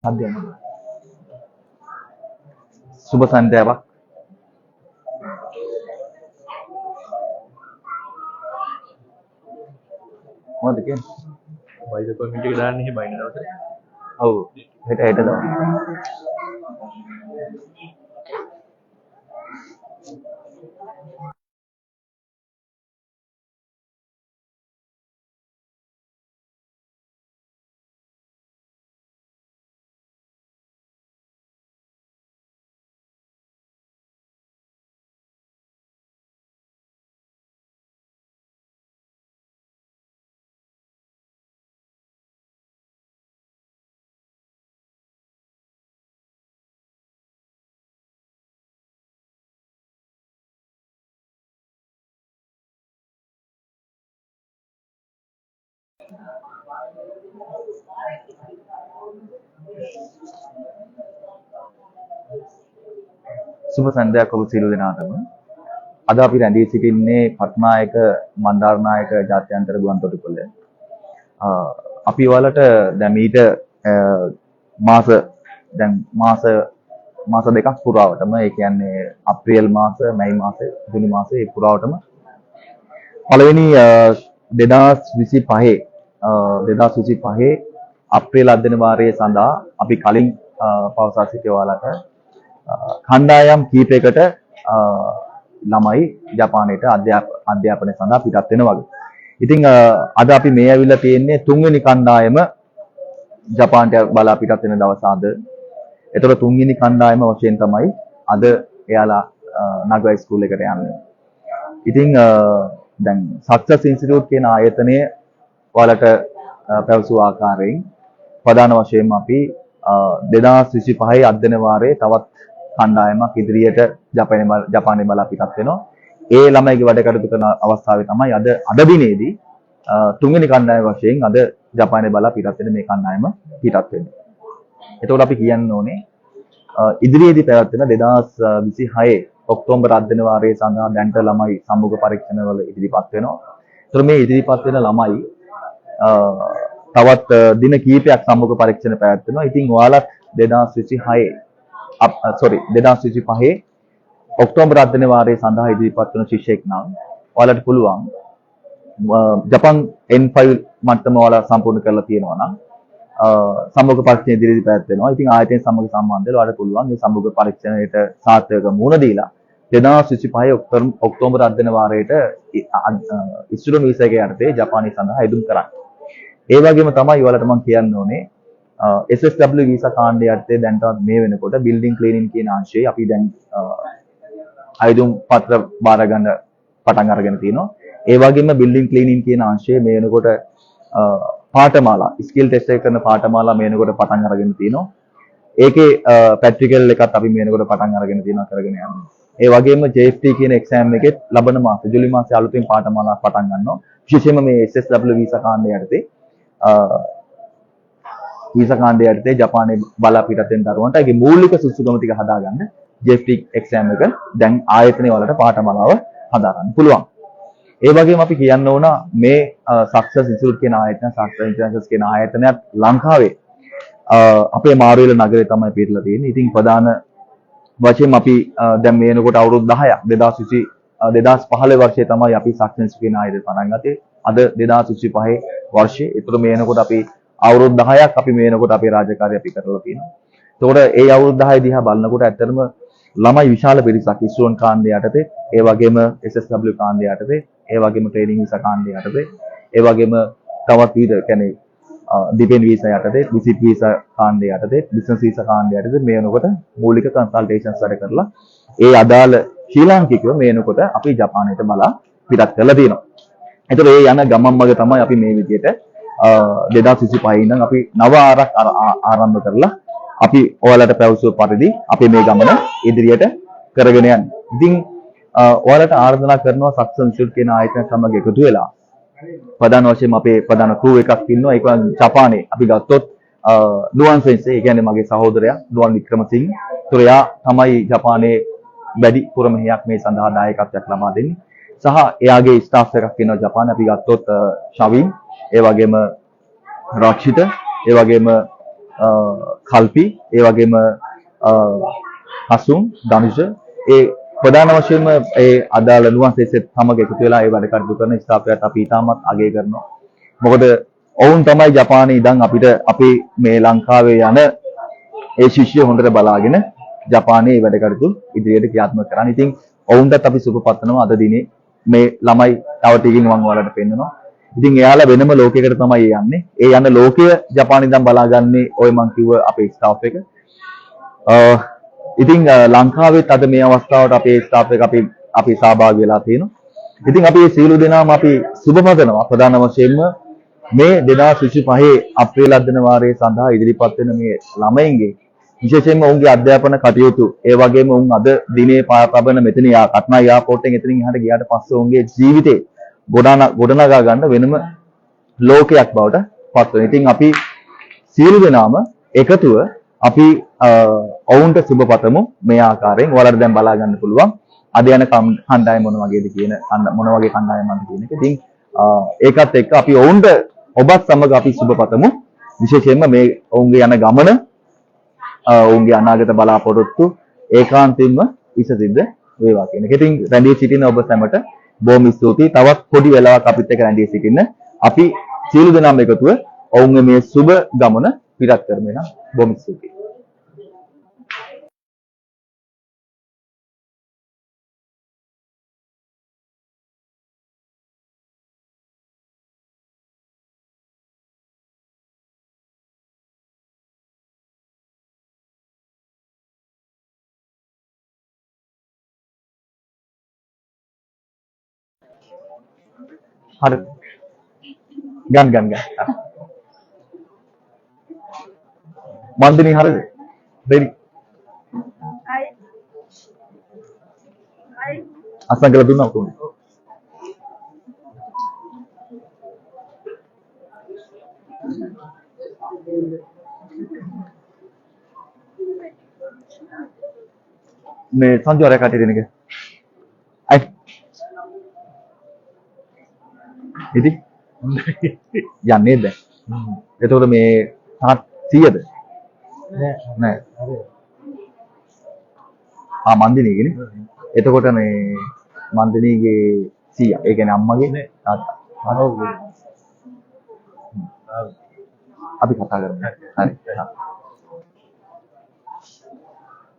අධ්‍යයනය. සුබ සන්ධ්‍යාවක්. මොකද කියන්නේ? වයිද කමෙන්ට් එක දාන්න එහෙම බයින දවසේ. ඔව්. හෙට දාන්න. සුබ සන්ධ්‍යාවක් ඔබ සියලු දෙනාටම. අද අපි රැඳී සිටින්නේ පට්නායක මන්දාරනායක ජාත්‍යන්තර ගුවන්තොටුපළ. අපි ඔයාලට දැන් මීට මාස දෙකක් පුරාවටම, ඒ කියන්නේ අප්‍රේල් මාස, මැයි මාස, ජූනි මාස ඒ පුරාවටම පළවෙනි 2025 අප්‍රේල් අධ්‍යයන වාරයේ සඳහා අපි කලින් පවසා සිටිය ඔයාලට කණ්ඩායම් කීපයකට ළමයි ජපානයට අධ්‍යාපනය සඳහා පිටත් වෙනවා වගේ. ඉතින් අද අපි මේ ඇවිල්ලා තියෙන්නේ තුන්වෙනි කණ්ඩායම ජපානට බලා පිටත් වෙන දවස අද. ඒතකොට තුන්වෙනි කණ්ඩායම වශයෙන් තමයි අද එයාලා නගර ස්කූල් එකට යන්නේ. ඉතින් දැන් සක්සස් ඉන්ස්ටිටියුට් කියන ආයතනය ඔයාලට පැවසු ආකාරයෙන් ප්‍රධාන වශයෙන්ම අපි 2025 අධ්‍යයන වාරයේ තවත් කණ්ඩායමක් ඉදිරියට ජපානයේ බලා පිටත් වෙනවා. ඒ ළමයිගේ වැඩ කටයුතු කරන අවස්ථාවේ තමයි අද දිනේදී තුන්වෙනි කණ්ඩායම වශයෙන් අද ජපානයේ බලා පිටත් වෙන මේ කණ්ඩායම පිටත් වෙන්නේ. එතකොට අපි කියන්න ඕනේ ඉදිරියේදී පැවැත්වෙන 2026 ඔක්තෝබර් අධ්‍යයන වාරයේ සඳහා දැන්ට ළමයි සම්මුඛ පරීක්ෂණවල ඉදිරිපත් වෙනවා. ඒතර මේ ඉදිරිපත් වෙන ළමයි තවත් දින කීපයක් සම්මුඛ පරීක්ෂණ පැවැත්වෙනවා. ඉතින් ඔයාලත් 2025 ඔක්තෝබර් අධ්‍යයන වාරයේ සඳහා ඉදිරිපත් වන ශිෂ්‍යෙක් නම් ඔයාලට පුළුවන් ජපන් N5 මට්ටම ඔයාලා සම්පූර්ණ කරලා තියෙනවා නම් සම්මුඛ පරීක්ෂණ ඉදිරියට පැවැත්වෙනවා. ඉතින් ආයතන සමග සම්බන්ධව ඔයාලට පුළුවන් මේ සම්මුඛ පරීක්ෂණයට සාර්ථකව මුහුණ දීලා 2025 ඔක්තෝබර් අධ්‍යයන වාරයට ස්ටුඩන්ට් වීසා එක යටතේ ජපානයේ සඳහා යෙදුම් කරන්න. ඒ වගේම තමයි ඔයාලට මම කියන්න ඕනේ SSW වීසා කාණ්ඩය යටතේ දැන්ටවත් මේ වෙනකොට බිල්ඩින් ක්ලීනින් කියන අංශයේ අපි දැන් අයදුම් පත්‍ර බාර ගන්න පටන් අරගෙන තිනවා. ඒ වගේම බිල්ඩින් ක්ලීනින් කියන අංශයේ මේ වෙනකොට පාඨමාලා ස්කිල් ටෙස්ට් එක කරන පාඨමාලා මේ වෙනකොට පටන් අරගෙන තිනවා. ඒකේ ප්‍රැක්ටිකල් එකත් අපි මේ වෙනකොට පටන් අරගෙන තිනවා කරගෙන යනවා. ඒ වගේම JFT කියන එක්සෑම් එකෙත් ලබන මාසේ ජූලි මාසේ අලුතෙන් පාඨමාලා පටන් ගන්නවා. විශේෂයෙන්ම මේ SSW වීසා කාණ්ඩය යටතේ වීසා කාණ්ඩය යටතේ ජපානයේ බලා පිටත් වෙන දරුවන්ට ඒකේ මූලික සුසුකම ටික හදාගන්න JFT එක්සෑම් එක දැන් ආයතනයේ වලට පාඨමාලාව හදාගන්න පුළුවන්. ඒ වගේම අපි කියන්න ඕන මේ සක්සස් ඉන්ස්ටිටියුට් කියන ආයතන, සක්සස් ඉන්ටර්නැෂනල් කියන ආයතනයත් ලංකාවේ අපේ මාරුවෙල නගරේ තමයි පිටලා තියෙන්නේ. ඉතින් ප්‍රධාන වශයෙන් අපි දැන් මේ වෙනකොට අවුරුදු 10ක් 2015 වර්ෂයේ තමයි අපි සක්සස් ඉන්ස්ටිටියුට් කියන ආයතනය පටන් ගත්තේ. අද 2025 වර්ෂයේ. ඒතර මේ වෙනකොට අපි අවුරුදු 10ක් අපි මේ වෙනකොට අපේ රාජකාරිය අපි කරලා තියෙනවා. ඒතකොට ඒ අවුරුදු 10 දිහා බලනකොට ඇත්තටම ළමයි විශාල පිරිසක් ඉස්රෝන් කාණ්ඩය යටතේ, ඒ වගේම SSW කාණ්ඩය යටතේ, ඒ වගේම ට්‍රේනින් වීසා කාණ්ඩය යටතේ, ඒ වගේම තවත් විවිධ කියන්නේ ඩිපෙන්ඩ් වීසා යටතේ, විසිට් වීසා කාණ්ඩය යටතේ, බිස්නස් වීසා කාණ්ඩය යටතේ මේ වෙනකොට මූලික කන්සල්ටේෂන්ස් වැඩ කරලා ඒ අදාළ ශ්‍රී ලාංකිකව මේ වෙනකොට අපි ජපානයට බලා පිටත් කරලා තියෙනවා. ඒතර ඒ යන ගමන් මග තමයි අපි මේ විදිහට 2025 ඉඳන් අපි නව ආරක් ආරම්භ කරලා අපි ඔයාලට පැවසුව පරිදි අපි මේ ගමන ඉදිරියට කරගෙන යන්නේ. ඉතින් ඔයාලට ආරාධනා කරනවා සක්සස් ඉන්ස්ටිටියුට් කියන ආයතන සමග එකතු වෙලා ප්‍රධාන වශයෙන් අපේ ප්‍රධාන ක්‍රූ එකක් ඉන්නවා. ඒක ජපානයේ අපි ගත්තොත් නුවන් සෙන්සේ, ඒ කියන්නේ මගේ සහෝදරයා නුවන් වික්‍රමසිංහ. ඒතර එයා තමයි ජපානයේ වැඩි පුරමෙහියක් මේ සඳහා දායකත්වයක් ලබා දෙන්නේ. සහ එයාගේ ස්ටාෆ් එකක් ඉන්නවා ජපානයේ. අපි ගත්තොත් ශවින්, ඒ වගේම රක්ෂිත, ඒ වගේම කල්පි ඒ වගේම හසුන් ධනුෂ ඒ ප්‍රධාන වශයෙන්ම ඒ අදාළ නුවන්සෙත් සමග එකතු වෙලා ඒ වැඩ කටයුතු කරන ස්ථාපකයාට අපි ඉතාමත් අගය කරනවා. මොකද ඔවුන් තමයි ජපානයේ ඉඳන් අපිට අපේ මේ ලංකාවේ යන ඒ ශිෂ්‍ය හොඳට බලාගෙන ජපානයේ වැඩ කටයුතු ඉදිරියට ක්‍රියාත්මක කරන්නේ. ඉතින් ඔවුන්ටත් අපි සුබ පතනවා අද දිනේ මේ ළමයි තව ටිකකින් මම ඔයාලට පෙන්නනවා. ඉතින් එයාලා වෙනම ලෝකයකට තමයි යන්නේ. ඒ යන ලෝකය ජපානයේ ඉඳන් බලාගන්නේ ඔය මං කිව්ව අපේ ස්ටාෆ් එක. ඉතින් ලංකාවෙත් අද මේ අවස්ථාවට අපේ ස්ටාෆ් එක අපි සහභාගී වෙලා තියෙනවා. ඉතින් අපි මේ සියලු දෙනාම අපි සුබ පතනවා ප්‍රධාන වශයෙන්ම මේ 2025 අප්‍රේල් අධ්‍යයන වාරය සඳහා ඉදිරිපත් වෙන මේ ළමයින්ගේ විශේෂයෙන්ම ඔවුන්ගේ අධ්‍යාපන කටයුතු ඒ වගේම ඔවුන් අද දිනේ පාපබන මෙතන කටනා එයාපෝට් එකෙන් එතනින් එහාට ගියාට පස්සේ ඔවුන්ගේ ජීවිතේ ගොඩනගා ගන්න වෙනම ලෝකයක් බවට පත් වෙනවා. ඉතින් අපි සියලු දෙනාම එකතුව අපි ඔවුන්ට සුබ පතමු මේ ආකාරයෙන්. ඔයාලට දැන් බලා ගන්න පුළුවන් අද යන කණ්ඩායම මොන වගේද කියන මොන වගේ කණ්ඩායමක්ද කියන එක. ඉතින් ඒකත් එක්ක අපි ඔවුන්ට ඔබත් සමග අපි සුබ පතමු. විශේෂයෙන්ම මේ ඔවුන්ගේ යන ගමන ඔවුන්ගේ අනාගත බලාපොරොත්තු ඒකාන්තයෙන්ම විසසිද්ධ වේවා කියන එක. ඉතින් රැඳී සිටින ඔබ සැමට බොහොම ස්තුතියි. තවත් පොඩි වෙලාවක් අපිත් එක්ක රැඳී සිටින්න. අපි සියලු දෙනාම එකතුව ඔවුන්ගේ මේ සුබ ගමන පිටත් කරමු එහෙනම්. බොහොම ස්තුතියි. හරි. ගන්න. මන්දිනි හරිද? රෙඩි. අස්සන් කියලා දුන්නා කොහොමද? මේ සංජෝරය කටේ දෙනක. අයි. ඉතින් යන්නේ දැන්. එතකොට මේ තාත් 100ද? නෑ. මන්දිනීගේනේ. එතකොට මේ මන්දිනීගේ 100. ඒ කියන්නේ අම්මගේ තාත්තා. අපි කතා කරමු. හරි.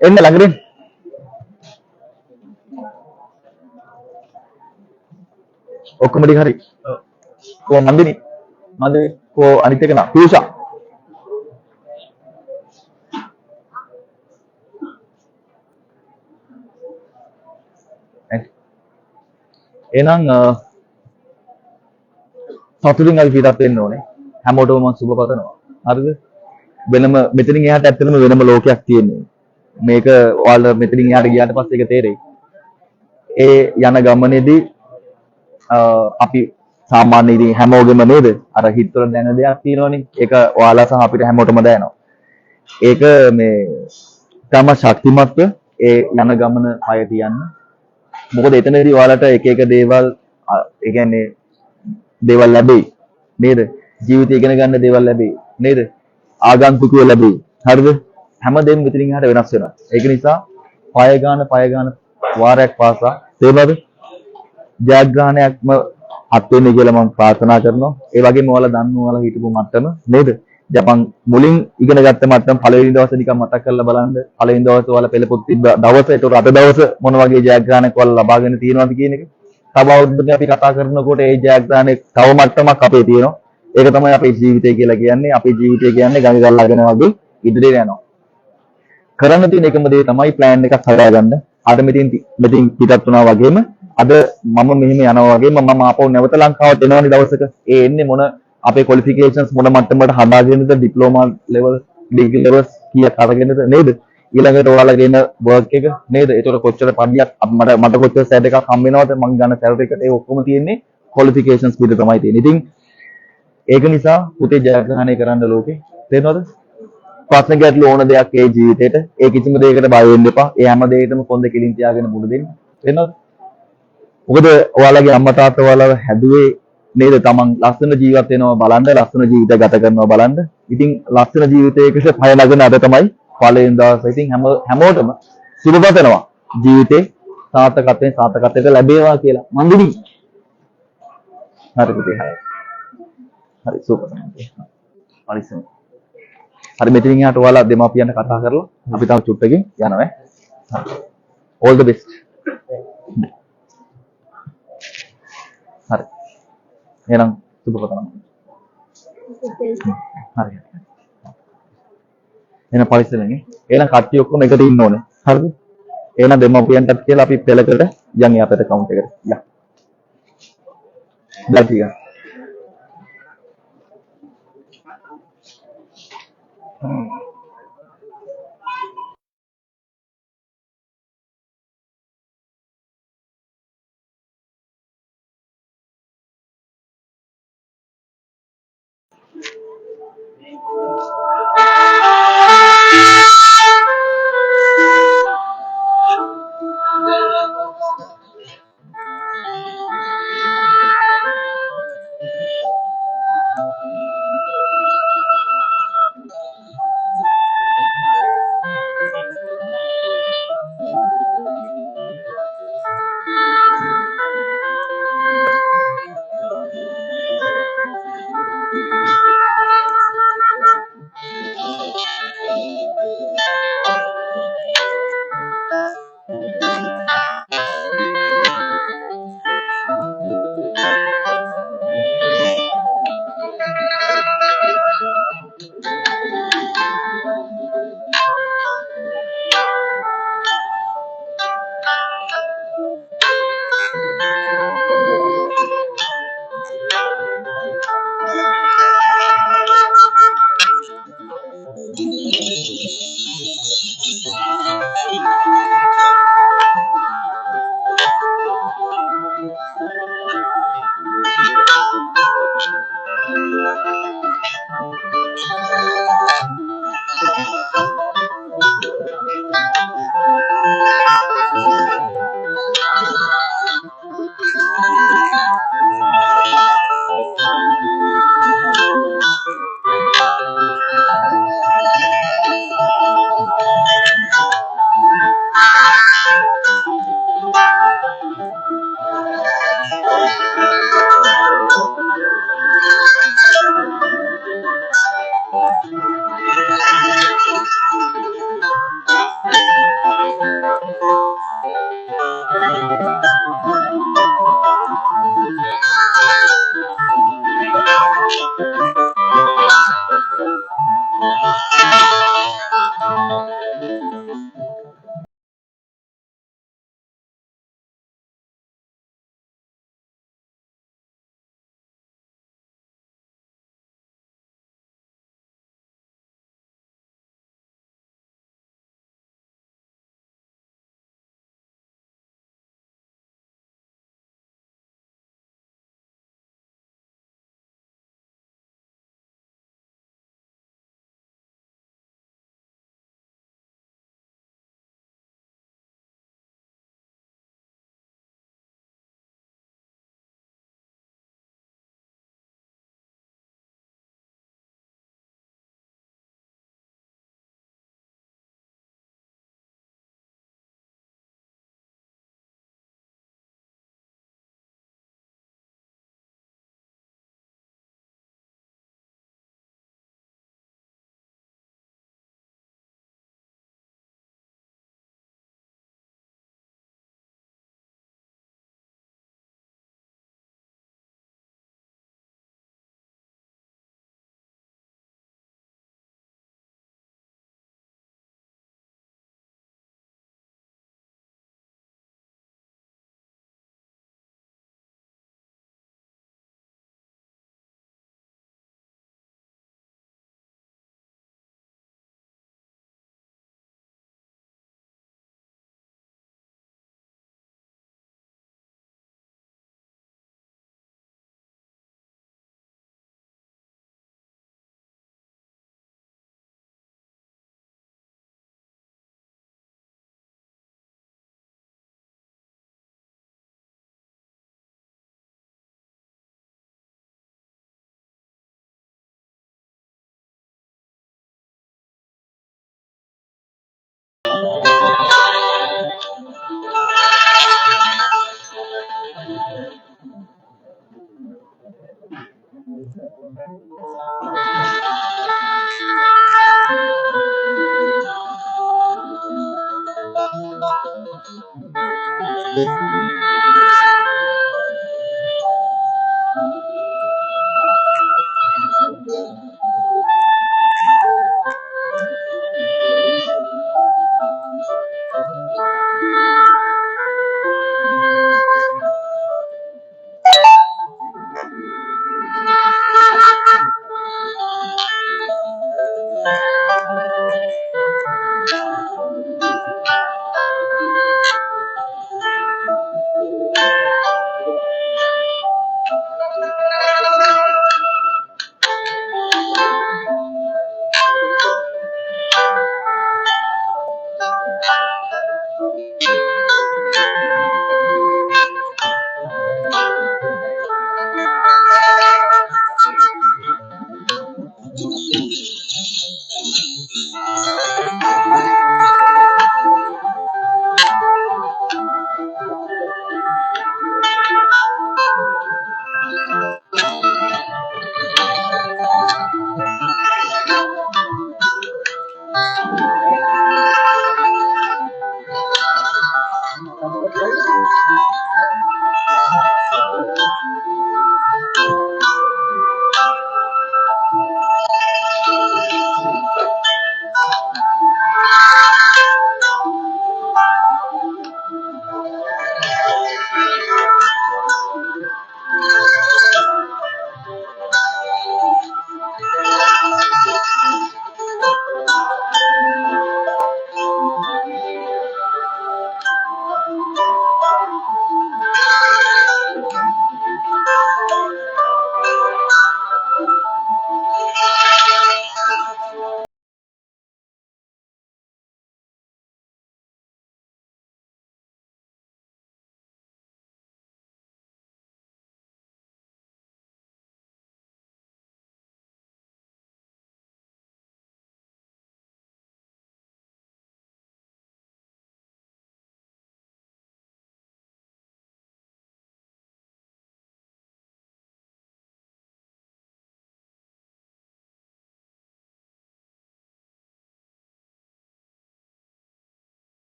එන්න ළඟට. ඔක්කොම ටික හරි. කො මන්දිනි කො අනිත් එක නා පියුෂා. එහෙනම් සතුටින් අපි පිටත් වෙන්න ඕනේ. හැමෝටම මම සුබ පතනවා. හරිද? වෙනම මෙතනින් එහාට ඇත්තටම වෙනම ලෝකයක් තියෙනවා. මේක ඔයාලා මෙතනින් එහාට ගියාට පස්සේ ඒක තේරෙයි. ඒ යන ගමනේදී අපි සාමාන්‍ය ඉතින් හැමෝගෙම නේද අර හිතවල දැනෙන දෙයක් තියෙනවනේ. ඒක ඔයාලා සහ අපිට හැමෝටම දැනෙනවා. ඒක මේ තම ශක්තිමත්ව ඒ යන ගමන පය තියන්න. මොකද එතනදී ඔයාලට එක එක දේවල් ඒ කියන්නේ දේවල් ලැබෙයි නේද? ජීවිතය ඉගෙන ගන්න දේවල් ලැබෙයි නේද? ආගන්තුකව ලැබෙයි. හරිද? හැමදේම මෙතනින් එහාට වෙනස් වෙනවා. ඒක නිසා පය ගන්න වාරයක් පාසා තේරෙනවද? ජයග්‍රහණයක්ම අත් වෙන්නේ කියලා මම ප්‍රාර්ථනා කරනවා. ඒ වගේම ඔයාලා දන්න ඔයාලා හිටපු මට්ටම නේද? ජපන් මුලින් ඉගෙන ගත්ත මට්ටම පළවෙනි දවසේ නිකන් මතක් කරලා බලන්න. පළවෙනි දවසේ ඔයාලා පෙළ පොත් තිබ්බ දවසේ ඒතකොට අද දවස මොන වගේ ජයග්‍රහණයක් ඔයාලා ලබාගෙන තියෙනවද කියන එක. තව අවුරුද්දක අපි කතා කරනකොට ඒ ජයග්‍රහණය තව මට්ටමක් අපේ තියෙනවා. ඒක තමයි අපේ ජීවිතය කියලා කියන්නේ. අපේ ජීවිතය කියන්නේ ගඟ ගල්ලාගෙන වගේ ඉදිරියට යනවා. කරන්න තියෙන එකම දේ තමයි ප්ලෑන් එකක් හදාගන්න. අර මෙතින් පිටත් වුණා වගේම අද මම මෙහෙම යනවා වගේම මම ආපහු නැවත ලංකාවට එනවනේ දවසක. ඒ එන්නේ මොන අපේ ක්වොලිෆිකේෂන්ස් මොන මට්ටමකට හදාගෙනද ඩිප්ලෝමා ලෙවල් ඩිග්‍රී ලෙවල්ස් කීයක් අරගෙනද නේද? ඊළඟට ඔයාලා ගෙන වර්ක් එක නේද? ඒතකොට කොච්චර පඩියක් මට කොච්චර සැලරි එකක් හම් වෙනවද? මං ගන්න සැලරි එකට ඒ ඔක්කොම තියෙන්නේ ක්වොලිෆිකේෂන්ස් පිට තමයි තියෙන්නේ. ඉතින් ඒක නිසා පුතේ ජයග්‍රහණය කරන්න ලෝකේ තේරෙනවද? ප්‍රශ්න ගැටළු ඕන දෙයක් ඒ ජීවිතේට ඒ කිසිම දෙයකට බය වෙන්න එපා. ඒ හැම දෙයකටම කොන්ද කිලින් තියාගෙන මුණ දෙන්න. තේරෙනවද? මොකද ඔයාලගේ අම්මා තාත්තා ඔයාලව හැදුවේ නේද තමන් ලස්සන ජීවත් වෙනවා බලන්න ලස්සන ජීවිත ගත කරනවා බලන්න. ඉතින් ලස්සන ජීවිතයකට පය නගන අද තමයි පළවෙනි දවසේ. ඉතින් හැමෝටම සුබපතනවා ජීවිතේ සාර්ථකත්වයට ලැබේවා කියලා. මන්දිනි. හරි පුතේ හරි. හරි සුපර්. පරිස්සම්. හරි මෙතනින් එහාට ඔයාලා දෙමාපියන්ට කතා කරලා අපි තව චුට්ටකින් යනවා. all the best. හරි. එහෙනම් සුබපතනවා. හරි. එහෙනම් පරිස්සමෙන්. එහෙනම් කට්ටිය ඔක්කොම එකට ඉන්න ඕනේ. හරිද? එහෙනම් දෙමාපියන්ටත් කියලා අපි පෙළකට යන් එහාට කවුන්ට් එකට. යා. දැන් ටික.